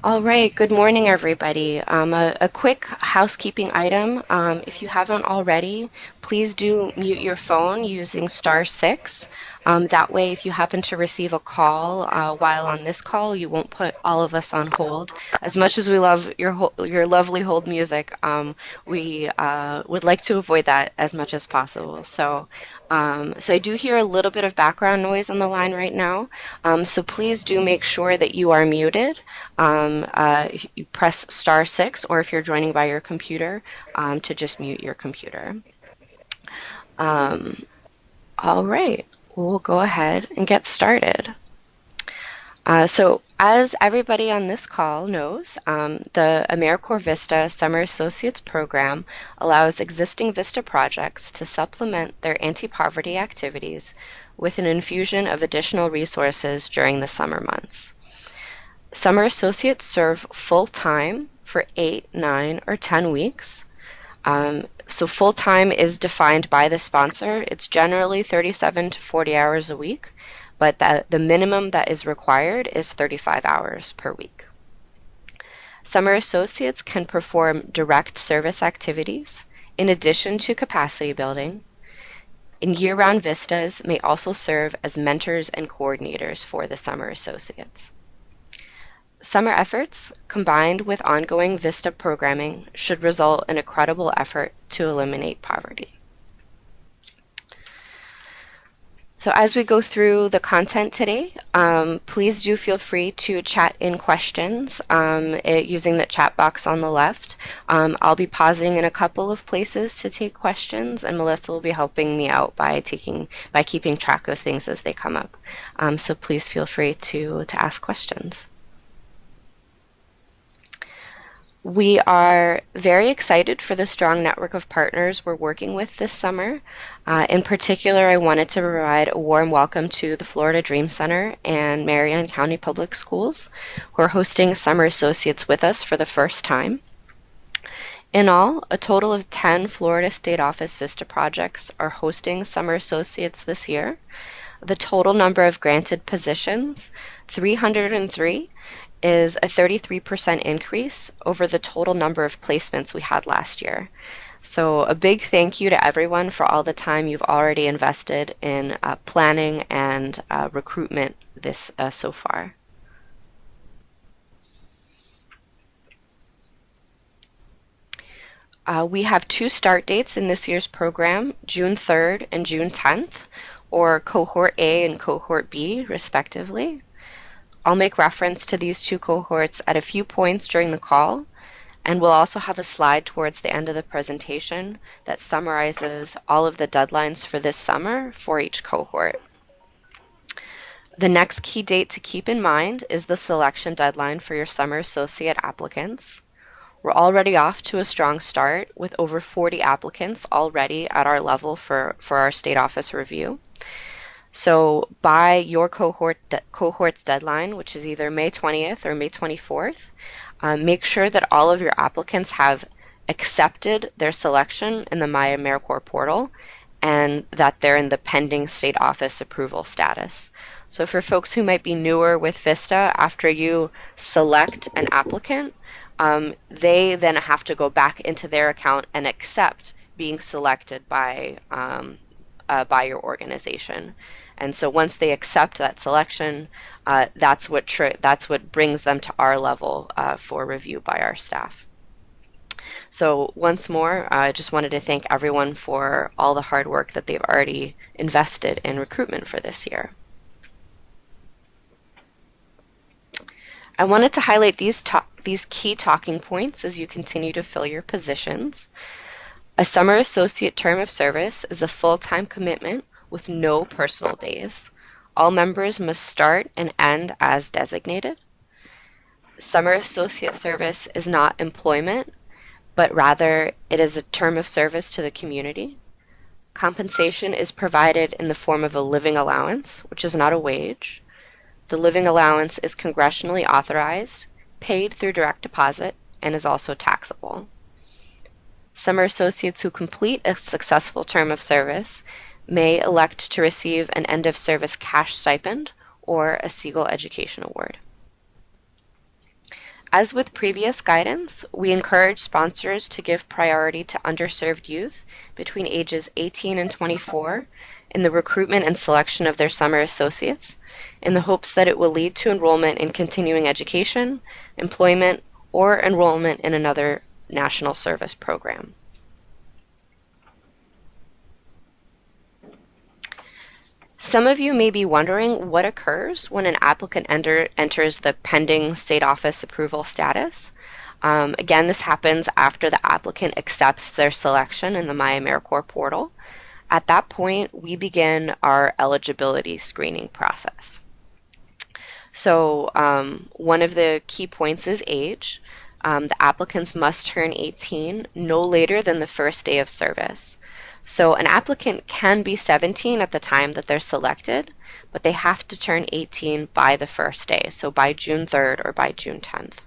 All right, good morning, everybody. A quick housekeeping item. If you haven't already, please do mute your phone using *6. That way, if you happen to receive a call while on this call, you won't put all of us on hold. As much as we love your lovely hold music, we would like to avoid that as much as possible. So I do hear a little bit of background noise on the line right now. So please do make sure that you are muted. You press *6, or if you're joining by your computer, to just mute your computer. Um, all right, we'll go ahead and get started. So as everybody on this call knows, the AmeriCorps Vista Summer Associates Program allows existing Vista projects to supplement their anti-poverty activities with an infusion of additional resources during the summer months. Summer associates serve full-time for 8, 9, or 10 weeks. So full-time is defined by the sponsor. It's generally 37 to 40 hours a week, but the minimum that is required is 35 hours per week. Summer associates can perform direct service activities in addition to capacity building, and year-round Vistas may also serve as mentors and coordinators for the summer associates. Summer efforts, combined with ongoing VISTA programming, should result in a credible effort to eliminate poverty. So as we go through the content today, please do feel free to chat in questions using the chat box on the left. I'll be pausing in a couple of places to take questions, and Melissa will be helping me out by keeping track of things as they come up. So please feel free to ask questions. We are very excited for the strong network of partners we're working with this summer. In particular, I wanted to provide a warm welcome to the Florida Dream Center and Marion County Public Schools, who are hosting Summer Associates with us for the first time. In all, a total of 10 Florida State Office VISTA projects are hosting Summer Associates this year. The total number of granted positions, 303, is a 33% increase over the total number of placements we had last year. So a big thank you to everyone for all the time you've already invested in planning and recruitment this so far. We have 2 start dates in this year's program, June 3rd and June 10th, or Cohort A and Cohort B, respectively. I'll make reference to these 2 cohorts at a few points during the call, and we'll also have a slide towards the end of the presentation that summarizes all of the deadlines for this summer for each cohort. The next key date to keep in mind is the selection deadline for your summer associate applicants. We're already off to a strong start with over 40 applicants already at our level for our state office review. So by your cohort's deadline, which is either May 20th or May 24th, make sure that all of your applicants have accepted their selection in the My AmeriCorps portal and that they're in the pending state office approval status. So for folks who might be newer with VISTA, after you select an applicant, they then have to go back into their account and accept being selected by your organization. And so once they accept that selection, that's what brings them to our level for review by our staff. So once more, I just wanted to thank everyone for all the hard work that they've already invested in recruitment for this year. I wanted to highlight these key talking points as you continue to fill your positions. A summer associate term of service is a full-time commitment with no personal days. All members must start and end as designated. Summer associate service is not employment, but rather it is a term of service to the community. Compensation is provided in the form of a living allowance, which is not a wage. The living allowance is congressionally authorized, paid through direct deposit, and is also taxable. Summer associates who complete a successful term of service may elect to receive an end-of-service cash stipend or a Siegel Education Award. As with previous guidance, we encourage sponsors to give priority to underserved youth between ages 18 and 24 in the recruitment and selection of their summer associates, in the hopes that it will lead to enrollment in continuing education, employment, or enrollment in another national service program. Some of you may be wondering what occurs when an applicant enters the pending state office approval status. Again, this happens after the applicant accepts their selection in the MyAmeriCorps portal. At that point, we begin our eligibility screening process. So one of the key points is age. The applicants must turn 18 no later than the first day of service. So an applicant can be 17 at the time that they're selected, but they have to turn 18 by the first day, so by June 3rd or by June 10th.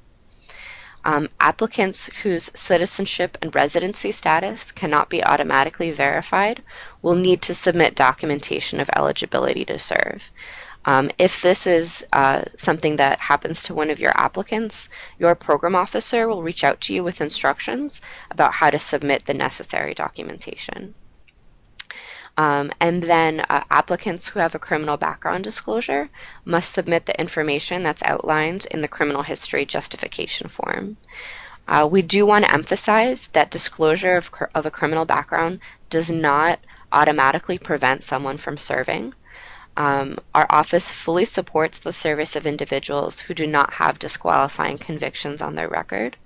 Applicants whose citizenship and residency status cannot be automatically verified will need to submit documentation of eligibility to serve. If this is something that happens to one of your applicants, your program officer will reach out to you with instructions about how to submit the necessary documentation. And then applicants who have a criminal background disclosure must submit the information that's outlined in the criminal history justification form. We do want to emphasize that disclosure of a criminal background does not automatically prevent someone from serving. Our office fully supports the service of individuals who do not have disqualifying convictions on their record.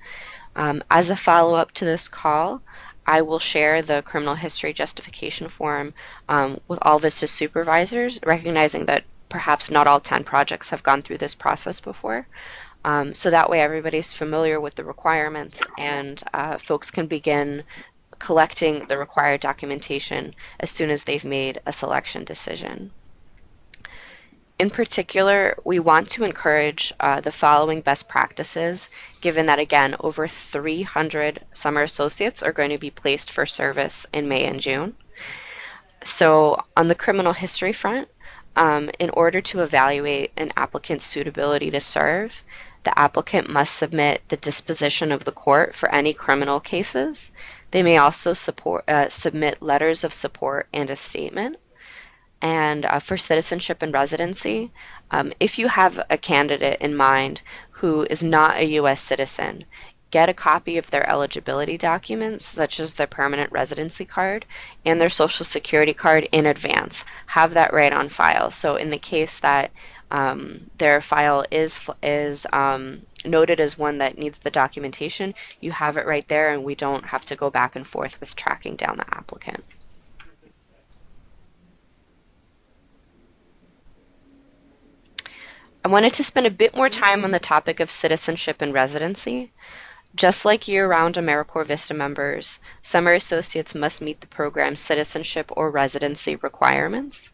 As a follow-up to this call, I will share the criminal history justification form with all VISTA supervisors, recognizing that perhaps not all 10 projects have gone through this process before. So that way everybody's familiar with the requirements and folks can begin collecting the required documentation as soon as they've made a selection decision. In particular, we want to encourage the following best practices, given that, again, over 300 summer associates are going to be placed for service in May and June. So on the criminal history front, in order to evaluate an applicant's suitability to serve, the applicant must submit the disposition of the court for any criminal cases. They may also submit letters of support and a statement. And for citizenship and residency, if you have a candidate in mind who is not a U.S. citizen, get a copy of their eligibility documents, such as their permanent residency card and their social security card in advance. Have that right on file. So in the case that their file is noted as one that needs the documentation, you have it right there and we don't have to go back and forth with tracking down the applicant. I wanted to spend a bit more time on the topic of citizenship and residency. Just like year-round AmeriCorps VISTA members, summer associates must meet the program's citizenship or residency requirements.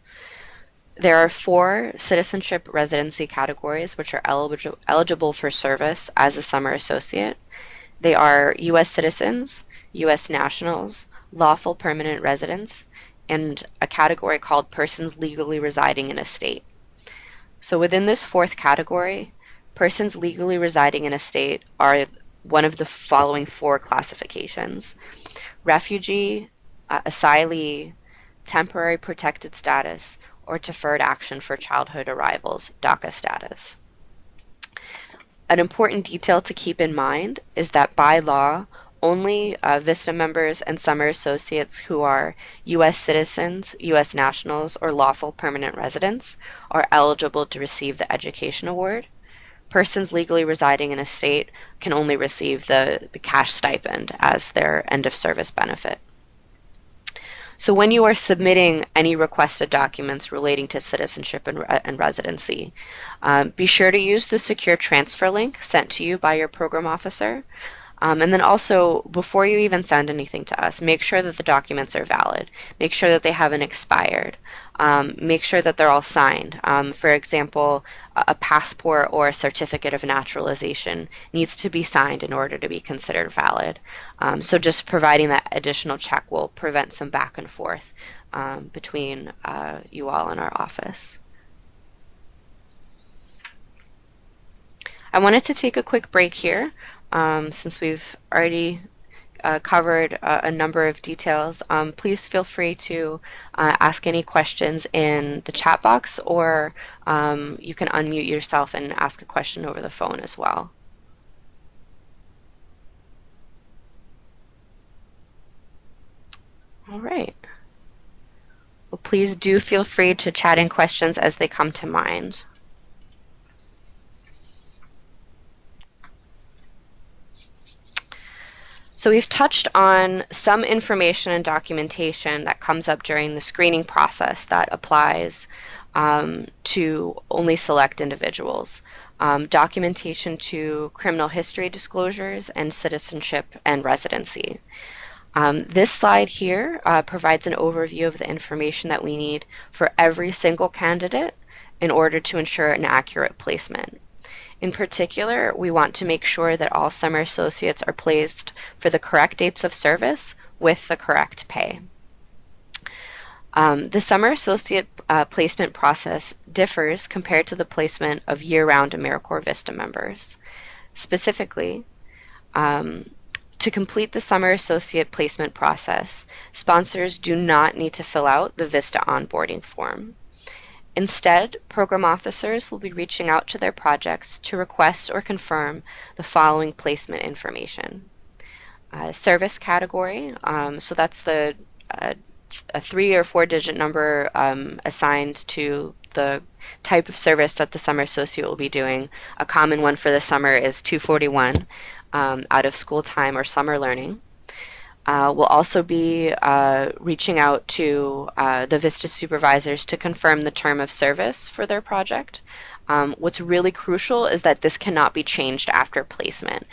There are 4 citizenship residency categories which are eligible for service as a summer associate. They are U.S. citizens, U.S. nationals, lawful permanent residents, and a category called persons legally residing in a state. So within this 4th category, persons legally residing in a state are one of the following 4 classifications: refugee, asylee, temporary protected status, or deferred action for childhood arrivals, DACA status. An important detail to keep in mind is that by law, only VISTA members and summer associates who are U.S. citizens, U.S. nationals, or lawful permanent residents are eligible to receive the education award. Persons legally residing in a state can only receive the cash stipend as their end of service benefit. So when you are submitting any requested documents relating to citizenship and residency, be sure to use the secure transfer link sent to you by your program officer. And then also, before you even send anything to us, make sure that the documents are valid. Make sure that they haven't expired. Make sure that they're all signed. For example, a passport or a certificate of naturalization needs to be signed in order to be considered valid. So just providing that additional check will prevent some back and forth between you all and our office. I wanted to take a quick break here since we've already covered a number of details. Please feel free to ask any questions in the chat box, or you can unmute yourself and ask a question over the phone as well. All right. Well, please do feel free to chat in questions as they come to mind. So we've touched on some information and documentation that comes up during the screening process that applies to only select individuals. Documentation to criminal history disclosures and citizenship and residency. This slide here provides an overview of the information that we need for every single candidate in order to ensure an accurate placement. In particular, we want to make sure that all summer associates are placed for the correct dates of service with the correct pay. The summer associate placement process differs compared to the placement of year-round AmeriCorps Vista members. Specifically, to complete the summer associate placement process, sponsors do not need to fill out the Vista onboarding form. Instead, program officers will be reaching out to their projects to request or confirm the following placement information. Service category, so that's a 3 or 4 digit number assigned to the type of service that the summer associate will be doing. A common one for the summer is 241, out of school time or summer learning. We'll also be reaching out to the VISTA supervisors to confirm the term of service for their project. What's really crucial is that this cannot be changed after placement.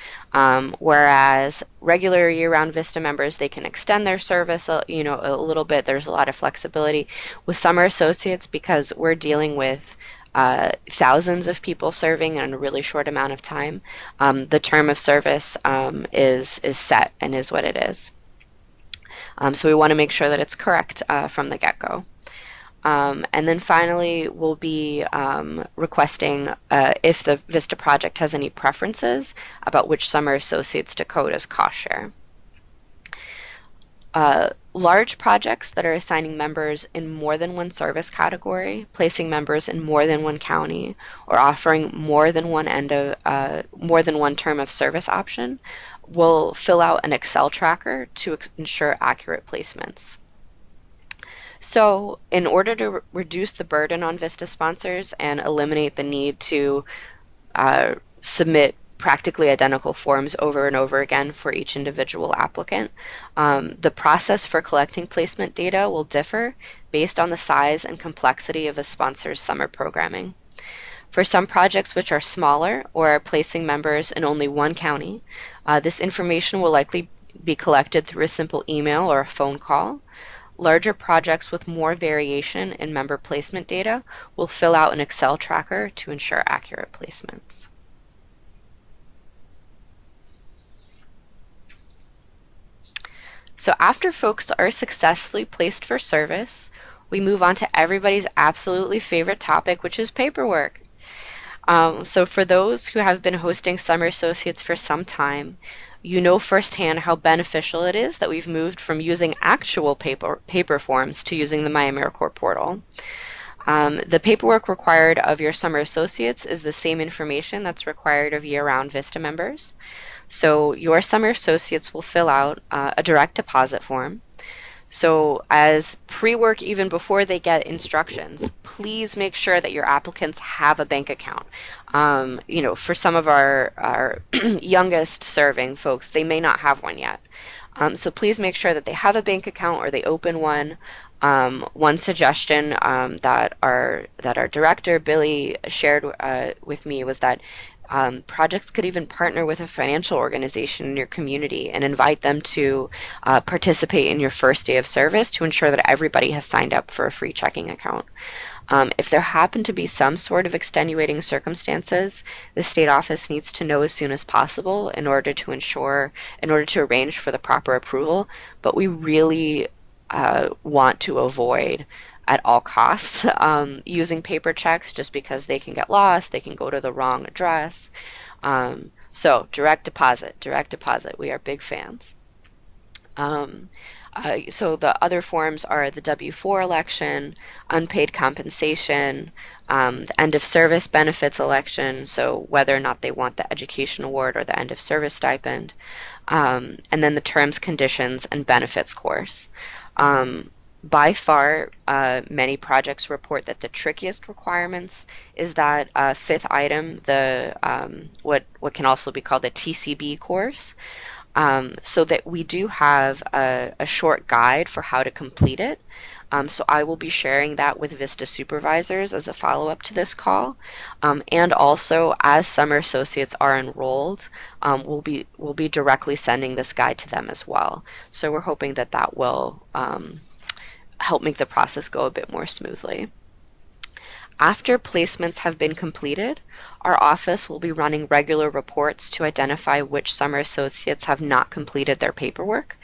Whereas regular year-round VISTA members, they can extend their service a little bit. There's a lot of flexibility. With summer associates, because we're dealing with thousands of people serving in a really short amount of time, the term of service is set and is what it is. So we want to make sure that it's correct from the get-go. And then finally, we'll be requesting if the VISTA project has any preferences about which summer associates to code as cost share. Large projects that are assigning members in more than one service category, placing members in more than one county, or offering more than one term of service option will fill out an Excel tracker to ensure accurate placements. So in order to reduce the burden on VISTA sponsors and eliminate the need to submit practically identical forms over and over again for each individual applicant, the process for collecting placement data will differ based on the size and complexity of a sponsor's summer programming. For some projects which are smaller or are placing members in only one county, this information will likely be collected through a simple email or a phone call. Larger projects with more variation in member placement data will fill out an Excel tracker to ensure accurate placements. So after folks are successfully placed for service, we move on to everybody's absolutely favorite topic, which is paperwork. So for those who have been hosting summer associates for some time, you know firsthand how beneficial it is that we've moved from using actual paper forms to using the MyAmeriCorps portal. The paperwork required of your summer associates is the same information that's required of year-round VISTA members. So your summer associates will fill out a direct deposit form. So as pre-work, even before they get instructions, please make sure that your applicants have a bank account. For some of our youngest serving folks, they may not have one yet. So please make sure that they have a bank account or they open one. One suggestion that our director, Billy, shared with me was that projects could even partner with a financial organization in your community and invite them to participate in your first day of service to ensure that everybody has signed up for a free checking account. If there happen to be some sort of extenuating circumstances, the state office needs to know as soon as possible in order to arrange for the proper approval, but we really want to avoid at all costs using paper checks just because they can get lost, they can go to the wrong address. So direct deposit, we are big fans. So the other forms are the W-4 election, unpaid compensation, the end of service benefits election, so whether or not they want the education award or the end of service stipend, and then the terms, conditions, and benefits course. By far, many projects report that the trickiest requirements is that fifth item, the what can also be called the TCB course. So that we do have a short guide for how to complete it. So I will be sharing that with VISTA supervisors as a follow-up to this call. And also, as summer associates are enrolled, we'll be directly sending this guide to them as well. So we're hoping that that will help make the process go a bit more smoothly. After placements have been completed, our office will be running regular reports to identify which summer associates have not completed their paperwork,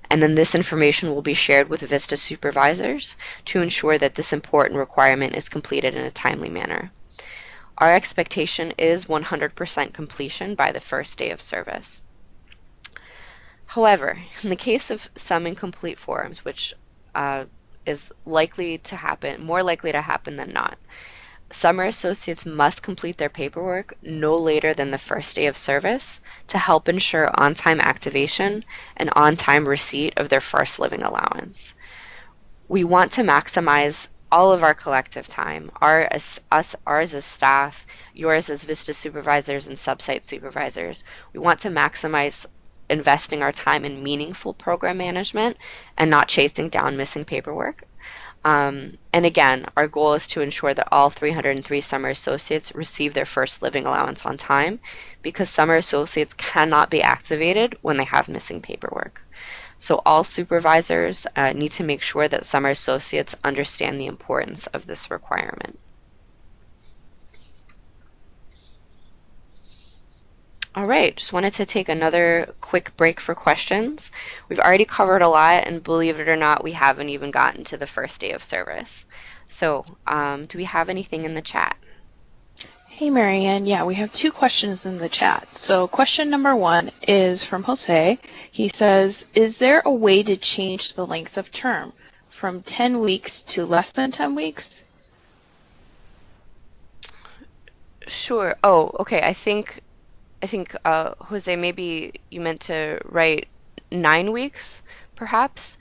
and then this information will be shared with VISTA supervisors to ensure that this important requirement is completed in a timely manner. Our expectation is 100% completion by the first day of service. However, in the case of some incomplete forms, which is likely to happen, more likely to happen than not, summer associates must complete their paperwork no later than the first day of service to help ensure on-time activation and on-time receipt of their first living allowance. We want to maximize all of our collective time, ours as staff, yours as VISTA supervisors and sub-site supervisors. We want to maximize investing our time in meaningful program management and not chasing down missing paperwork. And again, our goal is to ensure that all 303 summer associates receive their first living allowance on time, because summer associates cannot be activated when they have missing paperwork. So all supervisors need to make sure that summer associates understand the importance of this requirement. All right, just wanted to take another quick break for questions. We've already covered a lot, and believe it or not, we haven't even gotten to the first day of service. So, do we have anything in the chat? Hey, Marianne. Yeah, we have two questions in the chat. So question number one is from Jose. He says, is there a way to change the length of term from 10 weeks to less than 10 weeks? Sure. Oh, okay. I think Jose, maybe you meant to write 9 weeks, perhaps.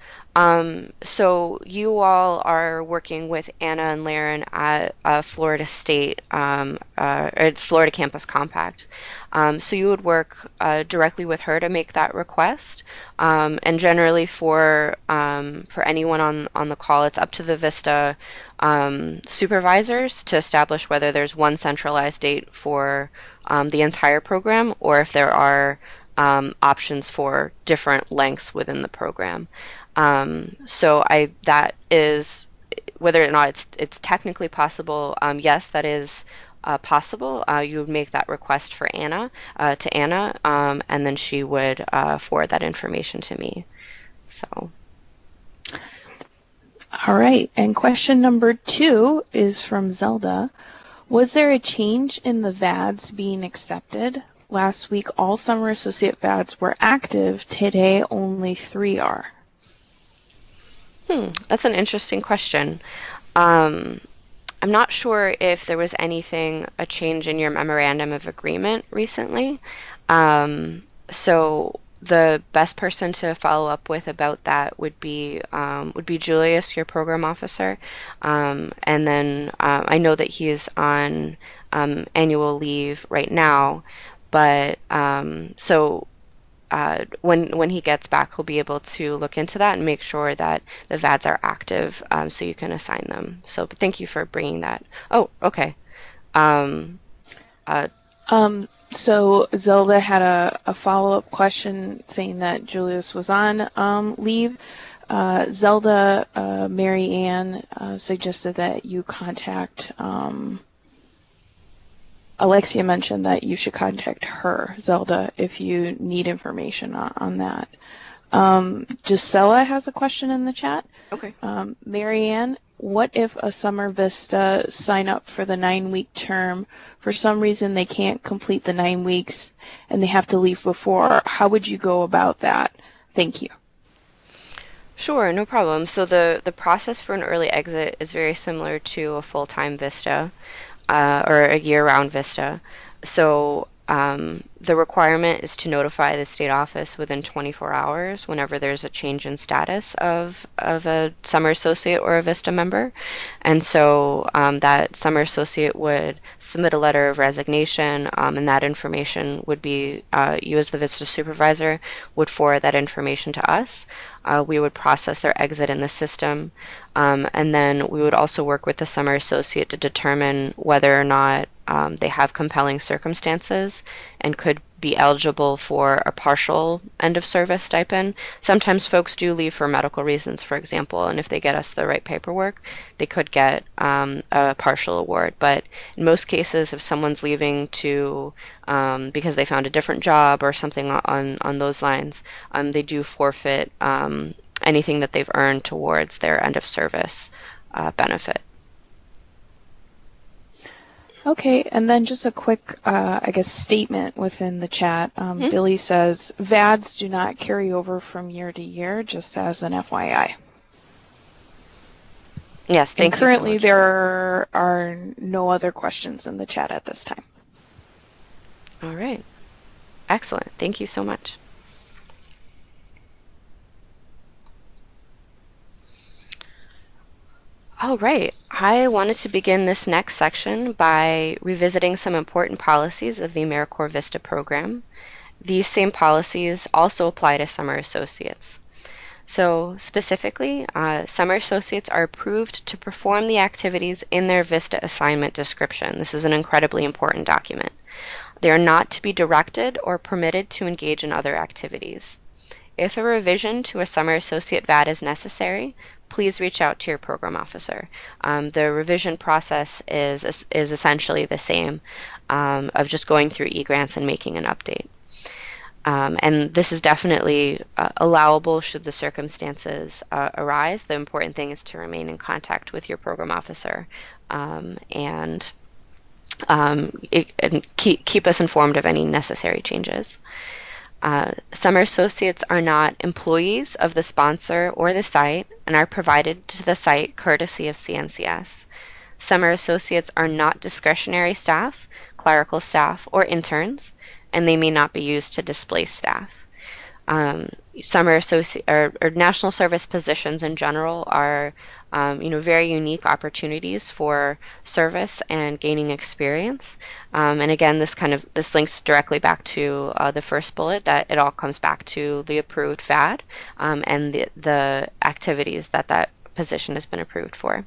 So you all are working with Anna and Laren at Florida State, or Florida Campus Compact. So you would work directly with her to make that request. And generally for anyone on the call, it's up to the VISTA supervisors to establish whether there's one centralized date for the entire program, or if there are options for different lengths within the program. So that is, whether or not it's technically possible, yes, that is possible. You would make that request for Anna, to Anna, and then she would forward that information to me. So. All right, and question number two is from Zelda. Was there a change in the VADs being accepted? Last week, all summer associate VADs were active. Today, only 3 are. That's an interesting question. I'm not sure if there was a change in your memorandum of agreement recently. So the best person to follow up with about that would be Julius, your program officer. And then I know that he is on annual leave right now, but so when he gets back, he'll be able to look into that and make sure that the VADs are active, so you can assign them. So thank you for bringing that. Oh, okay. So Zelda had a follow-up question saying that Julius was on leave. Zelda, Mary Ann suggested that you contact, Alexia mentioned that you should contact her, Zelda, if you need information on that. Gisela has a question in the chat. Okay. Mary Ann, what if a Summer Vista sign up for the 9-week term? For some reason, they can't complete the 9 weeks and they have to leave before. How would you go about that? Thank you. Sure, no problem. So the process for an early exit is very similar to a full-time Vista or a year-round Vista. So the requirement is to notify the state office within 24 hours whenever there's a change in status of a summer associate or a VISTA member. And so that summer associate would submit a letter of resignation, and that information would be, you as the VISTA supervisor would forward that information to us. We would process their exit in the system, and then we would also work with the summer associate to determine whether or not they have compelling circumstances and could be eligible for a partial end of service stipend. Sometimes folks do leave for medical reasons, for example, and if they get us the right paperwork, they could get a partial award. But in most cases, if someone's leaving to because they found a different job or something on those lines, they do forfeit anything that they've earned towards their end of service benefit. Okay, and then just a quick, I guess, statement within the chat. Billy says, VADs do not carry over from year to year, just as an FYI. Yes, thank you so much. Currently, there are no other questions in the chat at this time. All right. Excellent. Thank you so much. All right, I wanted to begin this next section by revisiting some important policies of the AmeriCorps Vista program. These same policies also apply to summer associates. So specifically, summer associates are approved to perform the activities in their Vista assignment description. This is an incredibly important document. They are not to be directed or permitted to engage in other activities. If a revision to a summer associate VAD is necessary, please reach out to your program officer. The revision process is essentially the same of just going through eGrants and making an update. And this is definitely allowable should the circumstances arise. The important thing is to remain in contact with your program officer and keep us informed of any necessary changes. Summer associates are not employees of the sponsor or the site and are provided to the site courtesy of CNCS. Summer associates are not discretionary staff, clerical staff, or interns, and they may not be used to displace staff. Summer associate or national service positions in general are very unique opportunities for service and gaining experience. And again, this links directly back to the first bullet, that it all comes back to the approved VAD and the activities that position has been approved for.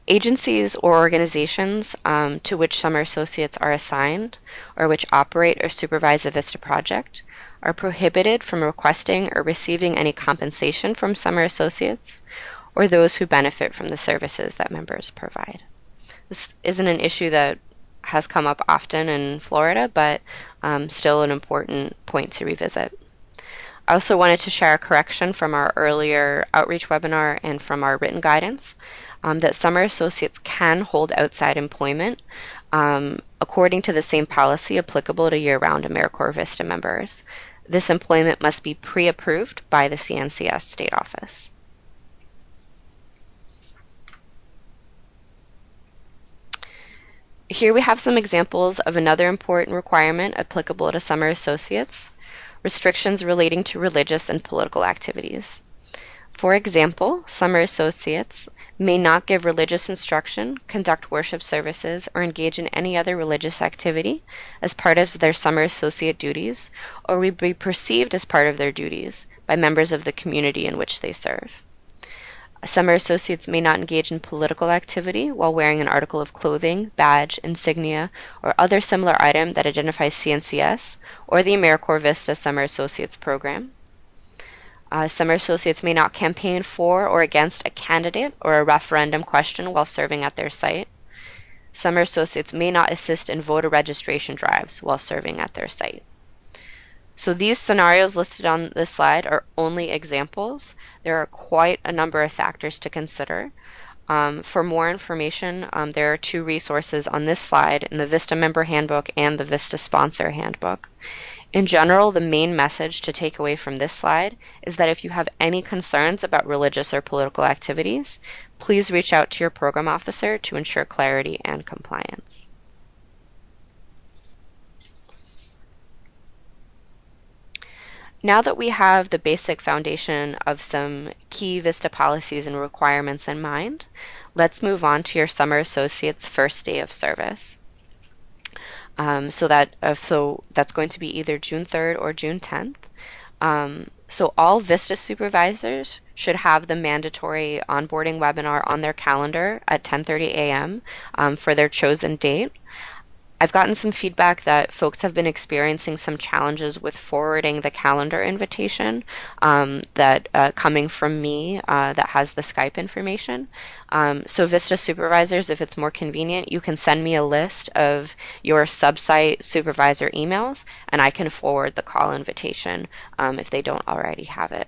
Agencies or organizations to which summer associates are assigned or which operate or supervise a VISTA project are prohibited from requesting or receiving any compensation from summer associates or those who benefit from the services that members provide. This isn't an issue that has come up often in Florida, but still an important point to revisit. I also wanted to share a correction from our earlier outreach webinar and from our written guidance that summer associates can hold outside employment according to the same policy applicable to year-round AmeriCorps Vista members. This employment must be pre-approved by the CNCS state office. Here we have some examples of another important requirement applicable to summer associates: restrictions relating to religious and political activities. For example, summer associates may not give religious instruction, conduct worship services, or engage in any other religious activity as part of their summer associate duties, or will be perceived as part of their duties by members of the community in which they serve. Summer associates may not engage in political activity while wearing an article of clothing, badge, insignia, or other similar item that identifies CNCS or the AmeriCorps Vista Summer Associates program. Summer associates may not campaign for or against a candidate or a referendum question while serving at their site. Summer associates may not assist in voter registration drives while serving at their site. So these scenarios listed on this slide are only examples. There are quite a number of factors to consider. For more information, there are two resources on this slide in the VISTA Member Handbook and the VISTA Sponsor Handbook. In general, the main message to take away from this slide is that if you have any concerns about religious or political activities, please reach out to your program officer to ensure clarity and compliance. Now that we have the basic foundation of some key VISTA policies and requirements in mind, let's move on to your Summer Associates' first day of service. So that's going to be either June 3rd or June 10th. So all VISTA supervisors should have the mandatory onboarding webinar on their calendar at 10:30 a.m. For their chosen date. I've gotten some feedback that folks have been experiencing some challenges with forwarding the calendar invitation coming from me that has the Skype information. So VISTA supervisors, if it's more convenient, you can send me a list of your subsite supervisor emails, and I can forward the call invitation if they don't already have it.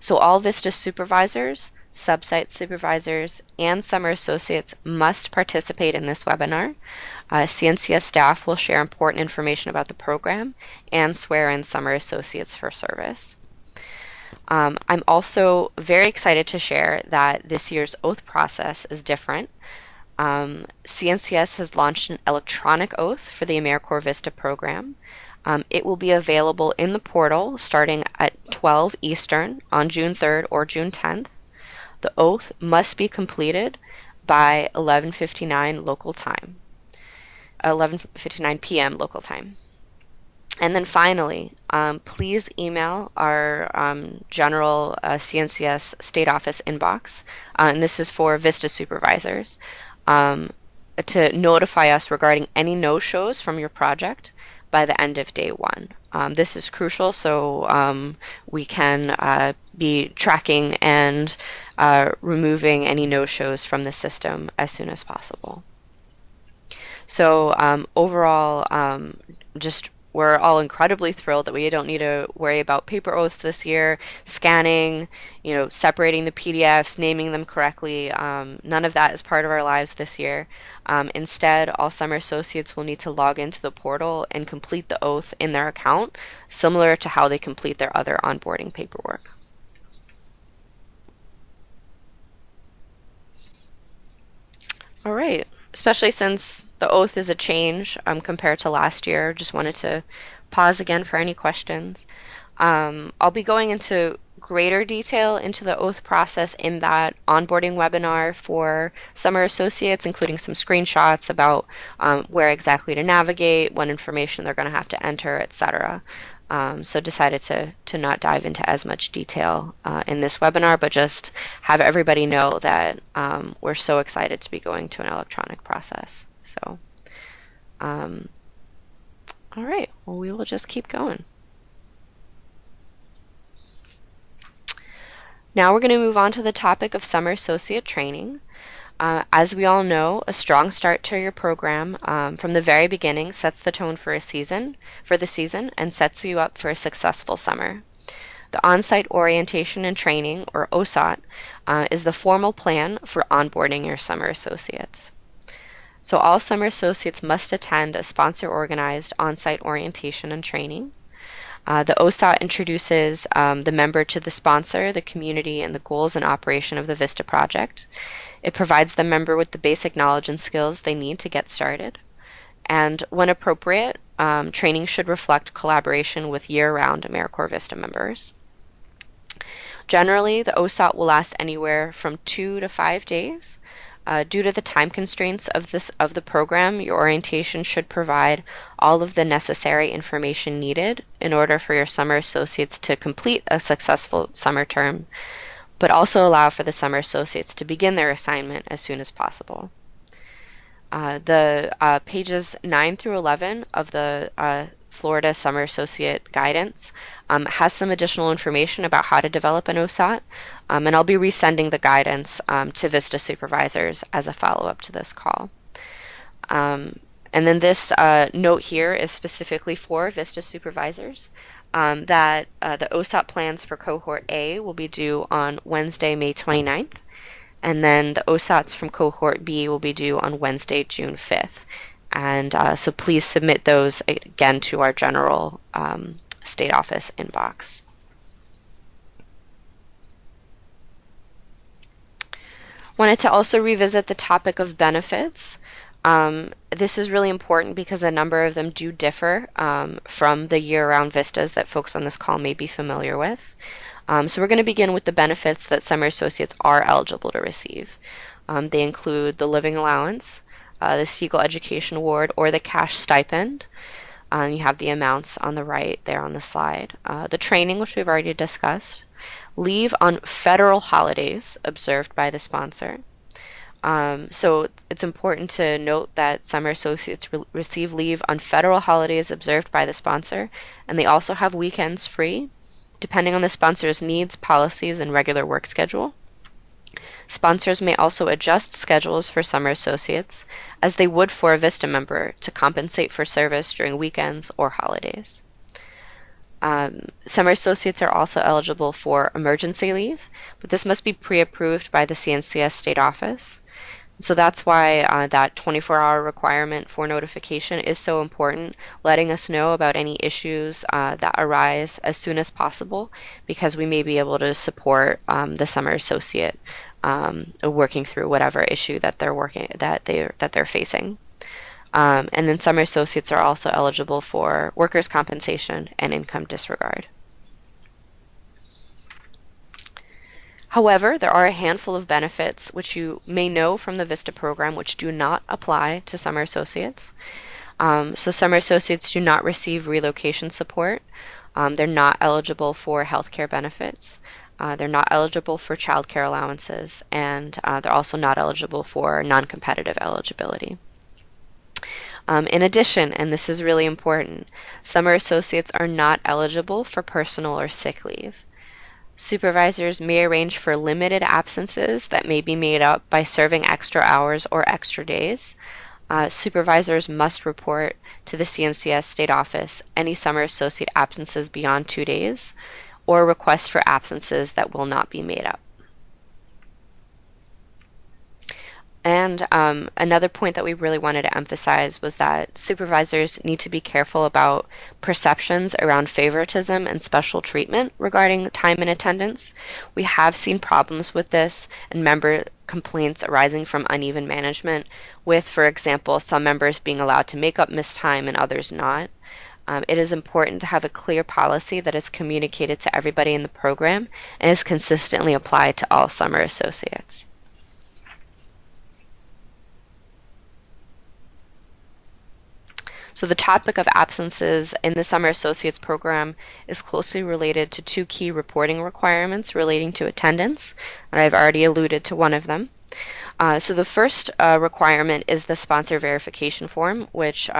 So all VISTA supervisors, subsite supervisors, and summer associates must participate in this webinar. CNCS staff will share important information about the program and swear in summer associates for service. I'm also very excited to share that this year's oath process is different. CNCS has launched an electronic oath for the AmeriCorps VISTA program. It will be available in the portal starting at 12 Eastern on June 3rd or June 10th. The oath must be completed by 11:59 local time, 11:59 p.m. local time. And then finally, please email our general CNCS state office inbox, and this is for VISTA supervisors, to notify us regarding any no-shows from your project by the end of day one. This is crucial so we can be tracking and removing any no-shows from the system as soon as possible. So overall, we're all incredibly thrilled that we don't need to worry about paper oaths this year, scanning, separating the PDFs, naming them correctly. None of that is part of our lives this year. Instead, all summer associates will need to log into the portal and complete the oath in their account, similar to how they complete their other onboarding paperwork. All right. Especially since the oath is a change compared to last year. Just wanted to pause again for any questions. I'll be going into greater detail into the oath process in that onboarding webinar for summer associates, including some screenshots about where exactly to navigate, what information they're going to have to enter, etc. So decided to not dive into as much detail in this webinar, but just have everybody know that we're so excited to be going to an electronic process. So, all right, well, we will just keep going. Now we're going to move on to the topic of summer associate training. As we all know, a strong start to your program from the very beginning sets the tone for the season, and sets you up for a successful summer. The on-site orientation and training, or OSOT, is the formal plan for onboarding your summer associates. So all summer associates must attend a sponsor-organized on-site orientation and training. The OSOT introduces the member to the sponsor, the community, and the goals and operation of the VISTA project. It provides the member with the basic knowledge and skills they need to get started. And when appropriate, training should reflect collaboration with year-round AmeriCorps VISTA members. Generally, the OSOT will last anywhere from 2 to 5 days. Due to the time constraints of the program, your orientation should provide all of the necessary information needed in order for your summer associates to complete a successful summer term, but also allow for the summer associates to begin their assignment as soon as possible. The pages 9 through 11 of the Florida Summer Associate Guidance has some additional information about how to develop an OSOT, and I'll be resending the guidance to VISTA supervisors as a follow-up to this call. And then this note here is specifically for VISTA supervisors. that the OSAP plans for Cohort A will be due on Wednesday, May 29th, and then the OSATs from Cohort B will be due on Wednesday, June 5th. And so please submit those again to our general state office inbox. Wanted to also revisit the topic of benefits. This is really important because a number of them do differ from the year-round vistas that folks on this call may be familiar with. So we're going to begin with the benefits that summer associates are eligible to receive. They include the living allowance, the Siegel Education Award, or the cash stipend. You have the amounts on the right there on the slide. The training, which we've already discussed. Leave on federal holidays observed by the sponsor. So it's important to note that summer associates receive leave on federal holidays observed by the sponsor, and they also have weekends free, depending on the sponsor's needs, policies, and regular work schedule. Sponsors may also adjust schedules for summer associates, as they would for a VISTA member, to compensate for service during weekends or holidays. Summer associates are also eligible for emergency leave, but this must be pre-approved by the CNCS state office. So that's why that 24-hour requirement for notification is so important, letting us know about any issues that arise as soon as possible, because we may be able to support the summer associate working through whatever issue that they're facing. And then summer associates are also eligible for workers' compensation and income disregard. However, there are a handful of benefits which you may know from the VISTA program which do not apply to summer associates. So summer associates do not receive relocation support. They're not eligible for health care benefits. They're not eligible for child care allowances, and they're also not eligible for non-competitive eligibility. In addition, and this is really important, summer associates are not eligible for personal or sick leave. Supervisors may arrange for limited absences that may be made up by serving extra hours or extra days. Supervisors must report to the CNCS state office any summer associate absences beyond 2 days, or request for absences that will not be made up. And another point that we really wanted to emphasize was that supervisors need to be careful about perceptions around favoritism and special treatment regarding time and attendance. We have seen problems with this and member complaints arising from uneven management with, for example, some members being allowed to make up missed time and others not. It is important to have a clear policy that is communicated to everybody in the program and is consistently applied to all summer associates. So the topic of absences in the Summer Associates program is closely related to 2 key reporting requirements relating to attendance, and I've already alluded to one of them. So the first requirement is the sponsor verification form, which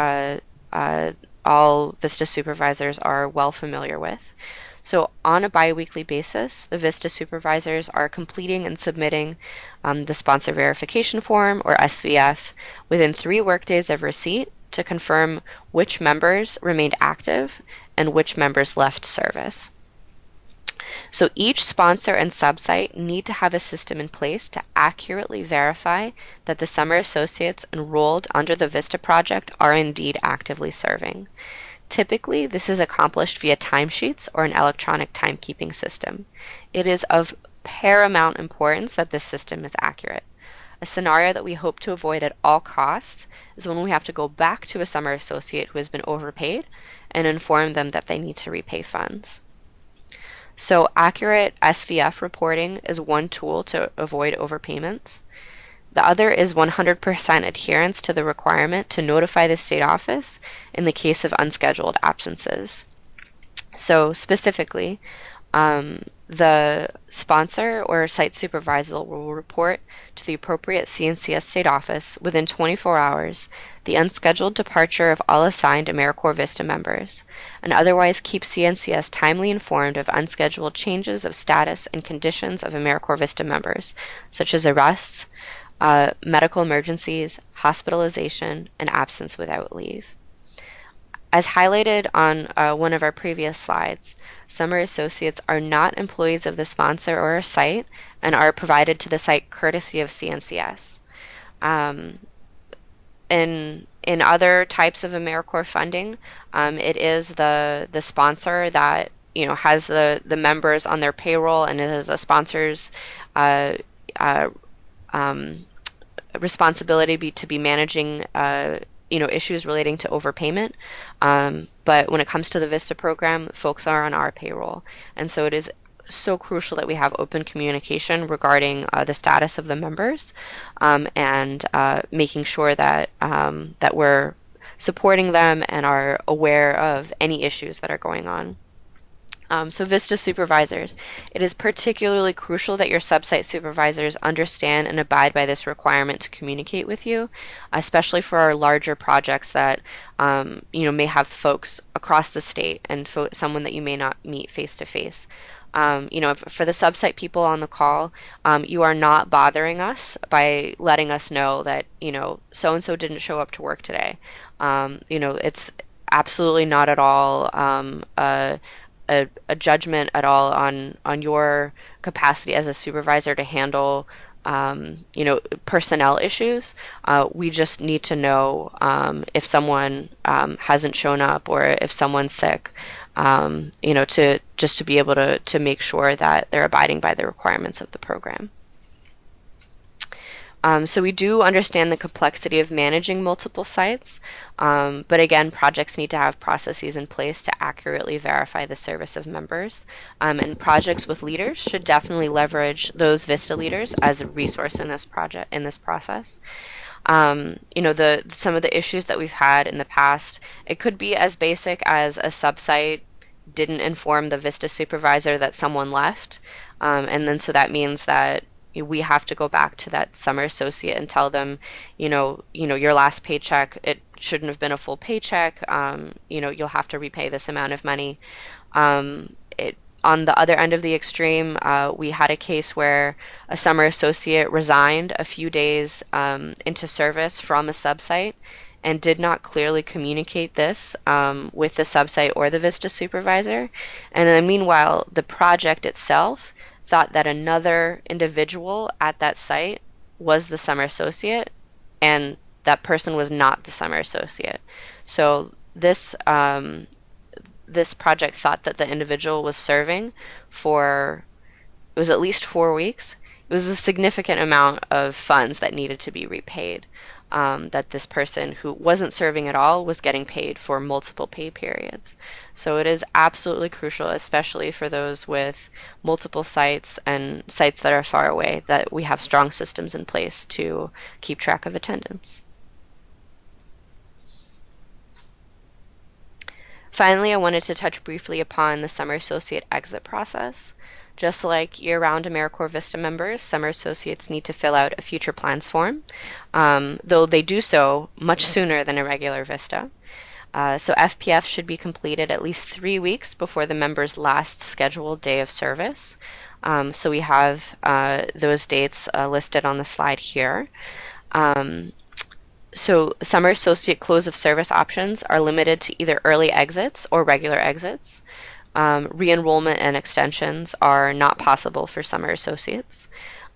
all VISTA supervisors are well familiar with. So on a biweekly basis, the VISTA supervisors are completing and submitting the sponsor verification form, or SVF, within 3 workdays of receipt to confirm which members remained active and which members left service. So each sponsor and subsite need to have a system in place to accurately verify that the summer associates enrolled under the VISTA project are indeed actively serving. Typically, this is accomplished via timesheets or an electronic timekeeping system. It is of paramount importance that this system is accurate. A scenario that we hope to avoid at all costs is when we have to go back to a summer associate who has been overpaid and inform them that they need to repay funds. So accurate SVF reporting is one tool to avoid overpayments. The other is 100% adherence to the requirement to notify the state office in the case of unscheduled absences. So specifically, the sponsor or site supervisor will report to the appropriate CNCS state office within 24 hours the unscheduled departure of all assigned AmeriCorps VISTA members, and otherwise keep CNCS timely informed of unscheduled changes of status and conditions of AmeriCorps VISTA members, such as arrests, medical emergencies, hospitalization, and absence without leave. As highlighted on one of our previous slides, summer associates are not employees of the sponsor or a site and are provided to the site courtesy of CNCS. Um, in other types of AmeriCorps funding, it is the sponsor that has the members on their payroll, and it is a sponsor's uh, uh, um, responsibility to be managing issues relating to overpayment. But when it comes to the VISTA program, folks are on our payroll, and so it is so crucial that we have open communication regarding the status of the members, and making sure that that we're supporting them and are aware of any issues that are going on. So VISTA supervisors, it is particularly crucial that your subsite supervisors understand and abide by this requirement to communicate with you, especially for our larger projects that may have folks across the state and someone that you may not meet face to face. For the subsite people on the call, you are not bothering us by letting us know that so and so didn't show up to work today. It's absolutely not at all a judgment at all on your capacity as a supervisor to handle personnel issues. We just need to know if someone hasn't shown up or if someone's sick, to be able to make sure that they're abiding by the requirements of the program. So we do understand the complexity of managing multiple sites, but again, projects need to have processes in place to accurately verify the service of members. And projects with leaders should definitely leverage those VISTA leaders as a resource in this process. Some of the issues that we've had in the past, it could be as basic as a subsite didn't inform the VISTA supervisor that someone left, and then so that means that we have to go back to that summer associate and tell them, your last paycheck, it shouldn't have been a full paycheck. You'll have to repay this amount of money. On the other end of the extreme, we had a case where a summer associate resigned a few days into service from a subsite and did not clearly communicate this with the subsite or the VISTA supervisor. And then meanwhile, the project itself thought that another individual at that site was the summer associate, and that person was not the summer associate. So this project thought that the individual was serving for, it was at least 4 weeks. It was a significant amount of funds that needed to be repaid, that this person who wasn't serving at all was getting paid for multiple pay periods. So it is absolutely crucial, especially for those with multiple sites and sites that are far away, that we have strong systems in place to keep track of attendance. Finally, I wanted to touch briefly upon the summer associate exit process. Just like year-round AmeriCorps VISTA members, summer associates need to fill out a future plans form, though they do so much sooner than a regular VISTA. So FPF should be completed at least 3 weeks before the member's last scheduled day of service. So we have those dates listed on the slide here. So summer associate close of service options are limited to either early exits or regular exits. Re-enrollment and extensions are not possible for summer associates.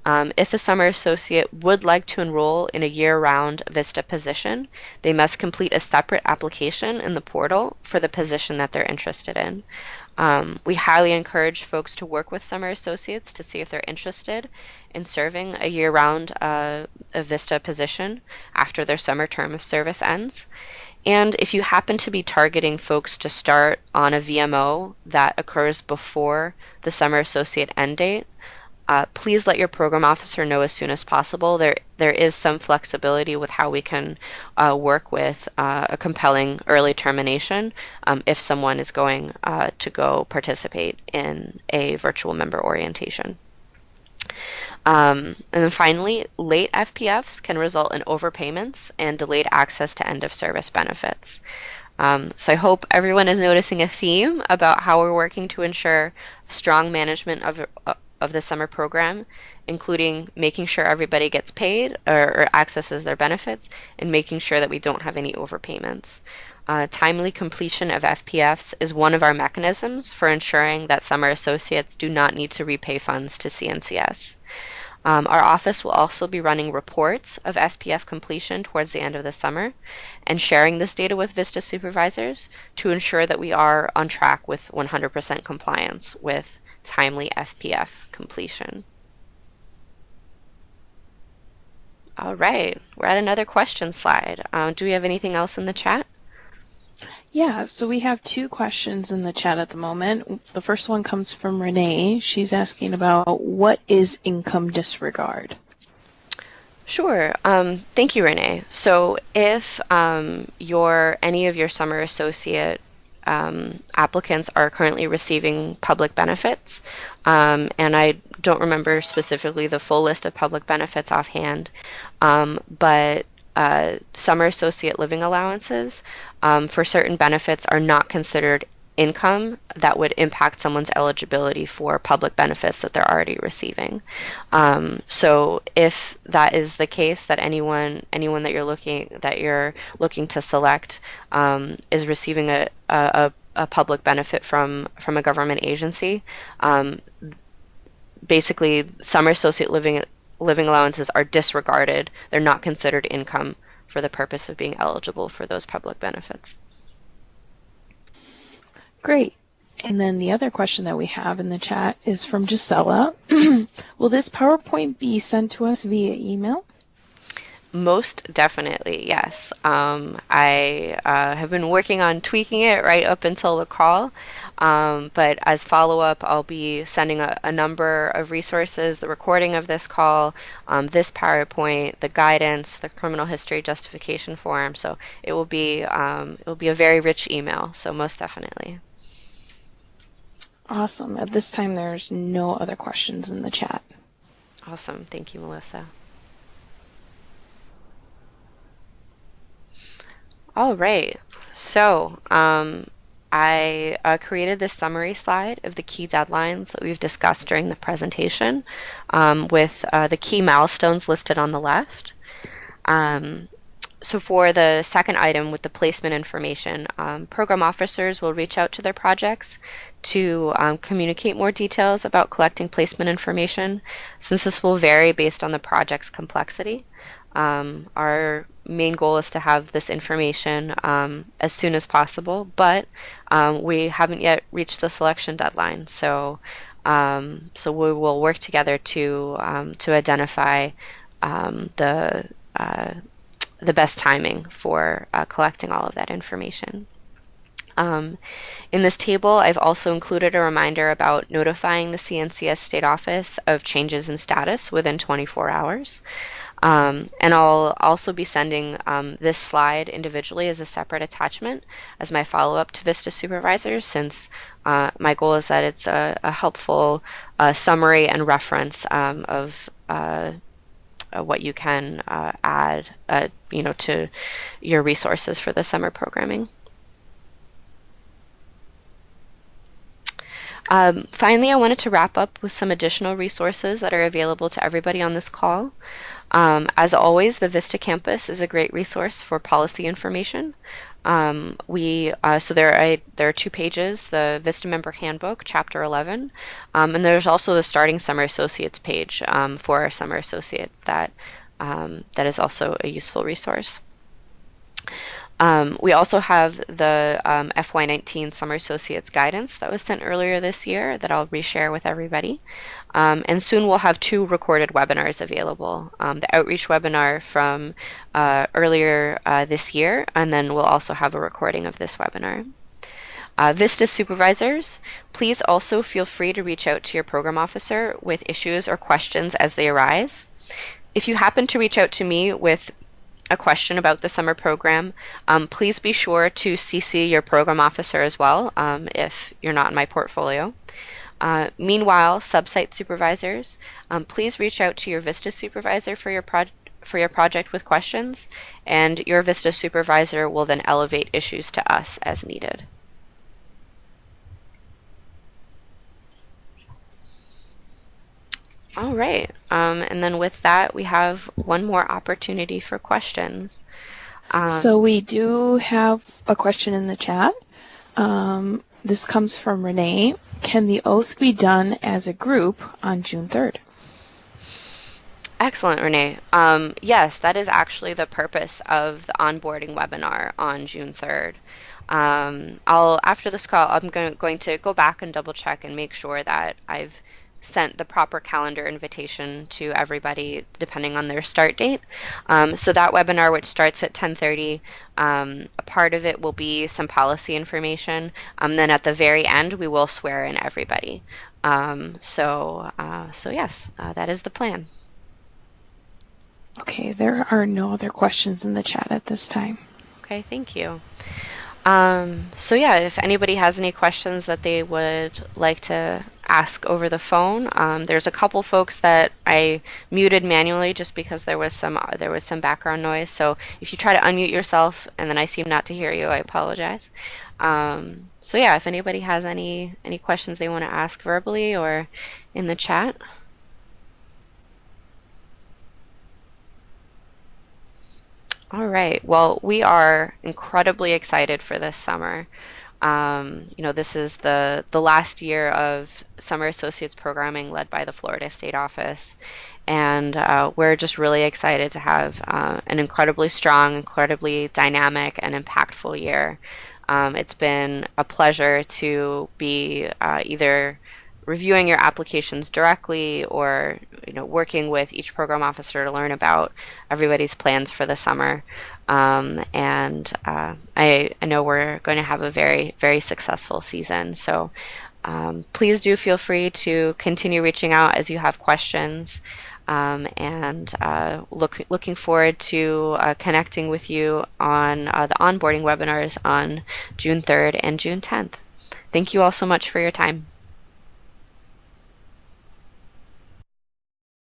If a summer associate would like to enroll in a year-round VISTA position, they must complete a separate application in the portal for the position that they're interested in. We highly encourage folks to work with summer associates to see if they're interested in serving a year-round a VISTA position after their summer term of service ends. And if you happen to be targeting folks to start on a VMO that occurs before the summer associate end date, please let your program officer know as soon as possible. There is some flexibility with how we can work with a compelling early termination if someone is going to go participate in a virtual member orientation. And then finally, late FPFs can result in overpayments and delayed access to end-of-service benefits. So I hope everyone is noticing a theme about how we're working to ensure strong management of the summer program, including making sure everybody gets paid or accesses their benefits, and making sure that we don't have any overpayments. Timely completion of FPFs is one of our mechanisms for ensuring that summer associates do not need to repay funds to CNCS. Our office will also be running reports of FPF completion towards the end of the summer and sharing this data with VISTA supervisors to ensure that we are on track with 100% compliance with timely FPF completion. All right, we're at another question slide. Do we have anything else in the chat? Yeah, so we have two questions in the chat at the moment. The first one comes from Renee. She's asking about what is income disregard? Sure. Thank you, Renee. So if any of your summer associate applicants are currently receiving public benefits, and I don't remember specifically the full list of public benefits offhand, but summer associate living allowances for certain benefits are not considered income that would impact someone's eligibility for public benefits that they're already receiving. So if that is the case, that anyone that you're looking to select is receiving a public benefit from a government agency, basically summer associate living allowances are disregarded. They're not considered income for the purpose of being eligible for those public benefits. Great. And then the other question that we have in the chat is from Gisela. Will this PowerPoint be sent to us via email? Most definitely, yes. I have been working on tweaking it right up until the call, but as follow-up, I'll be sending a number of resources, the recording of this call, this PowerPoint, the guidance, the criminal history justification form. So it will be a very rich email. So most definitely. Awesome. At this time, there's no other questions in the chat. Awesome. Thank you, Melissa. All right. So I created this summary slide of the key deadlines that we've discussed during the presentation with the key milestones listed on the left. So for the second item with the placement information, program officers will reach out to their projects to communicate more details about collecting placement information, since this will vary based on the project's complexity. Our main goal is to have this information as soon as possible, but we haven't yet reached the selection deadline. So we will work together to identify the best timing for collecting all of that information. In this table, I've also included a reminder about notifying the CNCS State Office of changes in status within 24 hours. And I'll also be sending this slide individually as a separate attachment as my follow-up to VISTA supervisors, since my goal is that it's a helpful summary and reference of what you can add to your resources for the summer programming. Finally, I wanted to wrap up with some additional resources that are available to everybody on this call. As always, the VISTA campus is a great resource for policy information. So there are 2 pages, the VISTA Member Handbook, Chapter 11, and there's also the Starting Summer Associates page for our summer associates that is also a useful resource. We also have the FY19 Summer Associates Guidance that was sent earlier this year that I'll reshare with everybody. And soon we'll have 2 recorded webinars available. The outreach webinar from earlier this year, and then we'll also have a recording of this webinar. VISTA supervisors, please also feel free to reach out to your program officer with issues or questions as they arise. If you happen to reach out to me with a question about the summer program, please be sure to CC your program officer as well if you're not in my portfolio. Meanwhile, sub-site supervisors, please reach out to your VISTA supervisor for your project with questions, and your VISTA supervisor will then elevate issues to us as needed. All right, and then with that, we have one more opportunity for questions. So we do have a question in the chat. This comes from Renee. Can the oath be done as a group on June 3rd? Excellent, Renee. Yes, that is actually the purpose of the onboarding webinar on June 3rd. After this call, I'm going to go back and double check and make sure that I've sent the proper calendar invitation to everybody depending on their start date. So that webinar, which starts at 10:30, a part of it will be some policy information. Then at the very end, we will swear in everybody. So yes, that is the plan. Okay, there are no other questions in the chat at this time. Okay, thank you. So yeah, if anybody has any questions that they would like to ask over the phone, there's a couple folks that I muted manually just because there was some background noise. So if you try to unmute yourself and then I seem not to hear you, I apologize. So yeah, if anybody has any questions they want to ask verbally or in the chat. All right. Well, we are incredibly excited for this summer. This is the last year of Summer Associates programming led by the Florida State Office. And we're just really excited to have an incredibly strong, incredibly dynamic, and impactful year. It's been a pleasure to be either reviewing your applications directly or working with each program officer to learn about everybody's plans for the summer. I know we're going to have a very, very successful season. So please do feel free to continue reaching out as you have questions. Looking forward to connecting with you on the onboarding webinars on June 3rd and June 10th. Thank you all so much for your time.